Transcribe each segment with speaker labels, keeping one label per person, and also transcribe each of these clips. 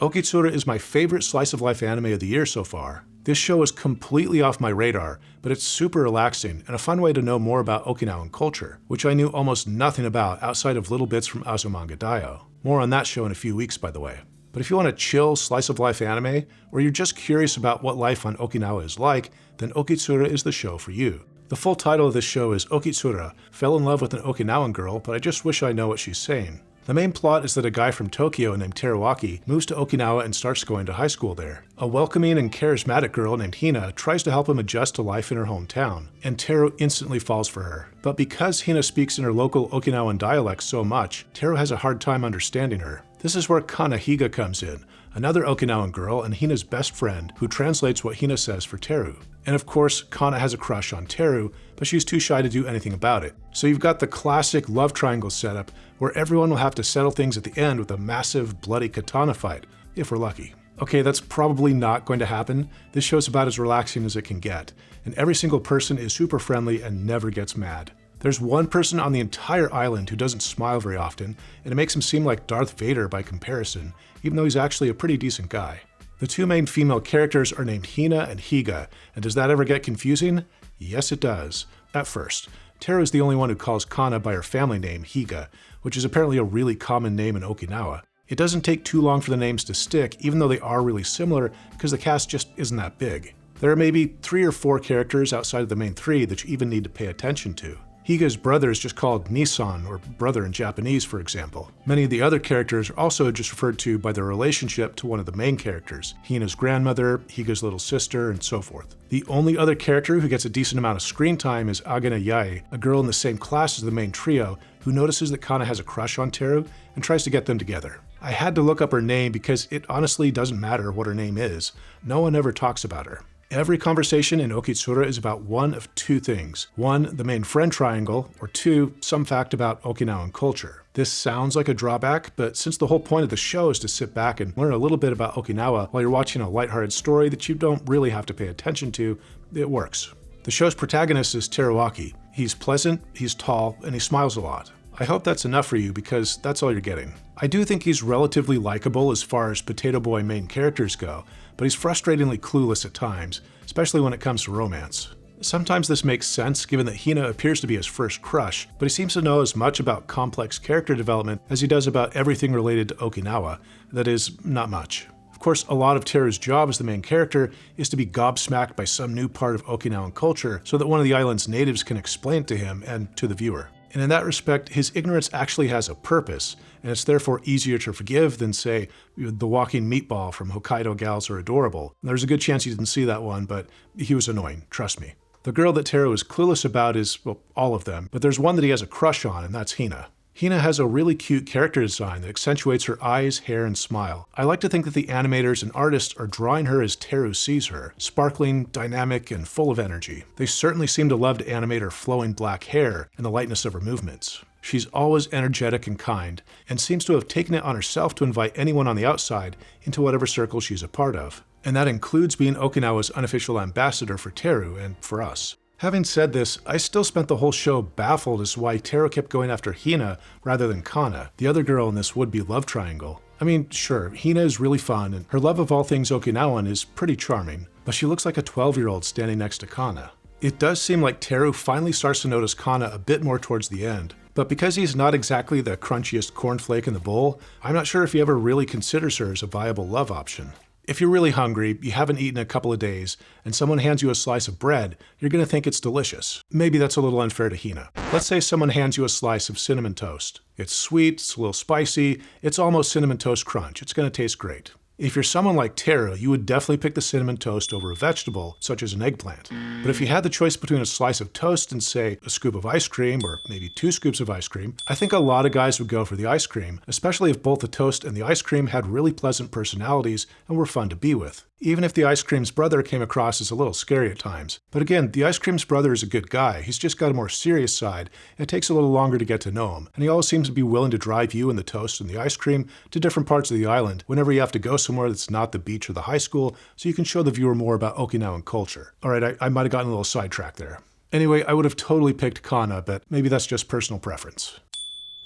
Speaker 1: Okitsura is my favorite slice of life anime of the year so far. This show is completely off my radar, but it's super relaxing and a fun way to know more about Okinawan culture, which I knew almost nothing about outside of little bits from Azumanga Daioh. More on that show in a few weeks, by the way. But if you want a chill slice of life anime, or you're just curious about what life on Okinawa is like, then Okitsura is the show for you. The full title of this show is Okitsura, fell in love with an Okinawan girl, but I just wish I know what she's saying. The main plot is that a guy from Tokyo named Teruaki moves to Okinawa and starts going to high school there. A welcoming and charismatic girl named Hina tries to help him adjust to life in her hometown, and Teru instantly falls for her. But because Hina speaks in her local Okinawan dialect so much, Teru has a hard time understanding her. This is where Higa comes in, another Okinawan girl and Hina's best friend who translates what Hina says for Teru. And of course, Kana has a crush on Teru, but she's too shy to do anything about it. So you've got the classic love triangle setup where everyone will have to settle things at the end with a massive bloody katana fight, if we're lucky. Okay, that's probably not going to happen. This show's about as relaxing as it can get, and every single person is super friendly and never gets mad. There's one person on the entire island who doesn't smile very often, and it makes him seem like Darth Vader by comparison, even though he's actually a pretty decent guy. The two main female characters are named Hina and Higa, and does that ever get confusing? Yes, it does. At first. Teru is the only one who calls Kana by her family name, Higa, which is apparently a really common name in Okinawa. It doesn't take too long for the names to stick, even though they are really similar, because the cast just isn't that big. There are maybe 3 or 4 characters outside of the main 3 that you even need to pay attention to. Higa's brother is just called Nisan, or brother in Japanese, for example. Many of the other characters are also just referred to by their relationship to one of the main characters, Hina's grandmother, Higa's little sister, and so forth. The only other character who gets a decent amount of screen time is Agana Yae, a girl in the same class as the main trio, who notices that Kana has a crush on Teru and tries to get them together. I had to look up her name because it honestly doesn't matter what her name is. No one ever talks about her. Every conversation in Okitsura is about one of 2 things. 1, the main friend triangle, or 2, some fact about Okinawan culture. This sounds like a drawback, but since the whole point of the show is to sit back and learn a little bit about Okinawa while you're watching a lighthearted story that you don't really have to pay attention to, it works. The show's protagonist is Teruaki. He's pleasant, he's tall, and he smiles a lot. I hope that's enough for you because that's all you're getting. I do think he's relatively likable as far as Potato Boy main characters go, but he's frustratingly clueless at times, especially when it comes to romance. Sometimes this makes sense given that Hina appears to be his first crush, but he seems to know as much about complex character development as he does about everything related to Okinawa. That is, not much. Of course, a lot of Teru's job as the main character is to be gobsmacked by some new part of Okinawan culture so that one of the island's natives can explain it to him and to the viewer. And in that respect, his ignorance actually has a purpose, and it's therefore easier to forgive than, say, the walking meatball from Hokkaido Gals Are Adorable. There's a good chance you didn't see that one, but he was annoying, trust me. The girl that Teru is clueless about is, well, all of them, but there's one that he has a crush on, and that's Hina. Hina has a really cute character design that accentuates her eyes, hair, and smile. I like to think that the animators and artists are drawing her as Teru sees her, sparkling, dynamic, and full of energy. They certainly seem to love to animate her flowing black hair and the lightness of her movements. She's always energetic and kind, and seems to have taken it on herself to invite anyone on the outside into whatever circle she's a part of. And that includes being Okinawa's unofficial ambassador for Teru and for us. Having said this, I still spent the whole show baffled as to why Teru kept going after Hina rather than Kana, the other girl in this would-be love triangle. I mean, sure, Hina is really fun, and her love of all things Okinawan is pretty charming, but she looks like a 12-year-old standing next to Kana. It does seem like Teru finally starts to notice Kana a bit more towards the end, but because he's not exactly the crunchiest cornflake in the bowl, I'm not sure if he ever really considers her as a viable love option. If you're really hungry, you haven't eaten in a couple of days, and someone hands you a slice of bread, you're going to think it's delicious. Maybe that's a little unfair to Hina. Let's say someone hands you a slice of cinnamon toast. It's sweet, it's a little spicy, it's almost cinnamon toast crunch. It's going to taste great. If you're someone like Teru, you would definitely pick the cinnamon toast over a vegetable, such as an eggplant. But if you had the choice between a slice of toast and, say, a scoop of ice cream, or maybe 2 scoops of ice cream, I think a lot of guys would go for the ice cream, especially if both the toast and the ice cream had really pleasant personalities and were fun to be with. Even if the ice cream's brother came across as a little scary at times. But again, the ice cream's brother is a good guy. He's just got a more serious side, and it takes a little longer to get to know him. And he always seems to be willing to drive you and the toast and the ice cream to different parts of the island whenever you have to go somewhere that's not the beach or the high school, so you can show the viewer more about Okinawan culture. Alright, I might have gotten a little sidetracked there. Anyway, I would have totally picked Kana, but maybe that's just personal preference.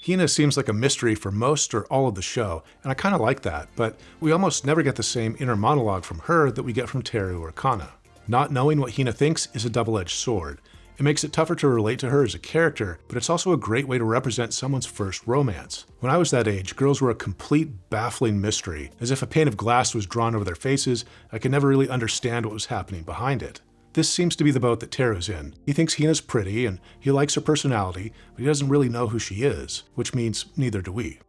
Speaker 1: Hina seems like a mystery for most or all of the show, and I kind of like that, but we almost never get the same inner monologue from her that we get from Teru or Kana. Not knowing what Hina thinks is a double-edged sword. It makes it tougher to relate to her as a character, but it's also a great way to represent someone's first romance. When I was that age, girls were a complete, baffling mystery. As if a pane of glass was drawn over their faces, I could never really understand what was happening behind it. This seems to be the boat that Teru's in. He thinks Hina's pretty, and he likes her personality, but he doesn't really know who she is, which means neither do we.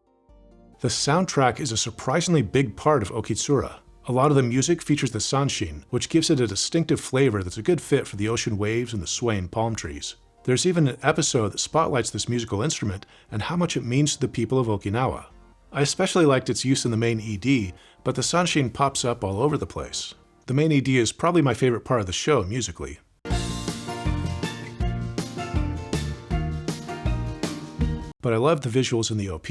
Speaker 1: The soundtrack is a surprisingly big part of Okitsura. A lot of the music features the sanshin, which gives it a distinctive flavor that's a good fit for the ocean waves and the swaying palm trees. There's even an episode that spotlights this musical instrument and how much it means to the people of Okinawa. I especially liked its use in the main ED, but the sanshin pops up all over the place. The main ED is probably my favorite part of the show musically. But I love the visuals in the OP.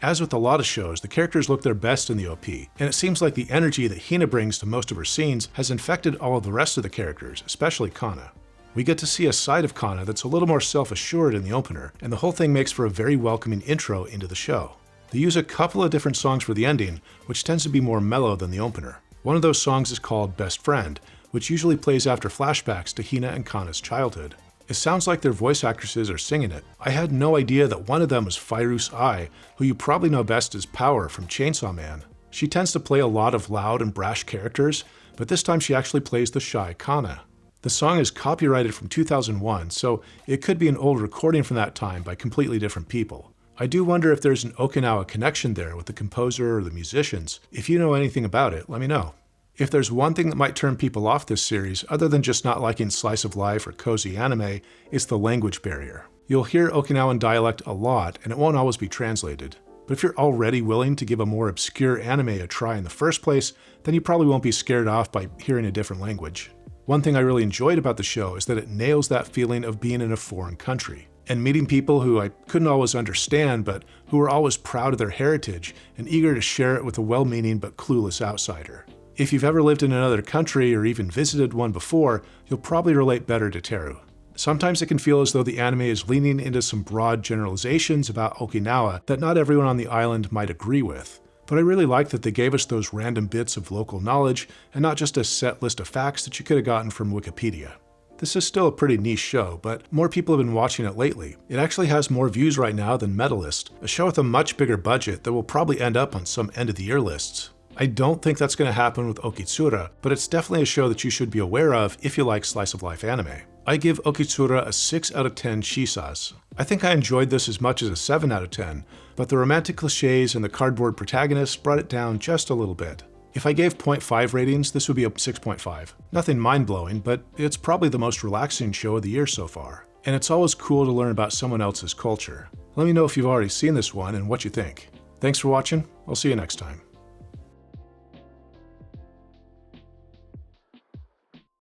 Speaker 1: As with a lot of shows, the characters look their best in the OP, and it seems like the energy that Hina brings to most of her scenes has infected all of the rest of the characters, especially Kana. We get to see a side of Kana that's a little more self-assured in the opener, and the whole thing makes for a very welcoming intro into the show. They use a couple of different songs for the ending, which tends to be more mellow than the opener. One of those songs is called Best Friend, which usually plays after flashbacks to Hina and Kana's childhood. It sounds like their voice actresses are singing it. I had no idea that one of them was Fairuz Ai, who you probably know best as Power from Chainsaw Man. She tends to play a lot of loud and brash characters, but this time she actually plays the shy Kana. The song is copyrighted from 2001, so it could be an old recording from that time by completely different people. I do wonder if there's an Okinawa connection there with the composer or the musicians. If you know anything about it, let me know. If there's one thing that might turn people off this series, other than just not liking slice of life or cozy anime, it's the language barrier. You'll hear Okinawan dialect a lot, and it won't always be translated. But if you're already willing to give a more obscure anime a try in the first place, then you probably won't be scared off by hearing a different language. One thing I really enjoyed about the show is that it nails that feeling of being in a foreign country, and meeting people who I couldn't always understand, but who were always proud of their heritage and eager to share it with a well-meaning but clueless outsider. If you've ever lived in another country or even visited one before, you'll probably relate better to Teru. Sometimes it can feel as though the anime is leaning into some broad generalizations about Okinawa that not everyone on the island might agree with. But I really like that they gave us those random bits of local knowledge and not just a set list of facts that you could have gotten from Wikipedia. This is still a pretty niche show, but more people have been watching it lately. It actually has more views right now than Medalist, a show with a much bigger budget that will probably end up on some end-of-the-year lists. I don't think that's going to happen with Okitsura, but it's definitely a show that you should be aware of if you like slice-of-life anime. I give Okitsura a 6 out of 10 shisas. I think I enjoyed this as much as a 7 out of 10, but the romantic cliches and the cardboard protagonist brought it down just a little bit. If I gave 0.5 ratings, this would be a 6.5. Nothing mind-blowing, but it's probably the most relaxing show of the year so far. And it's always cool to learn about someone else's culture. Let me know if you've already seen this one and what you think. Thanks for watching. I'll see you next time.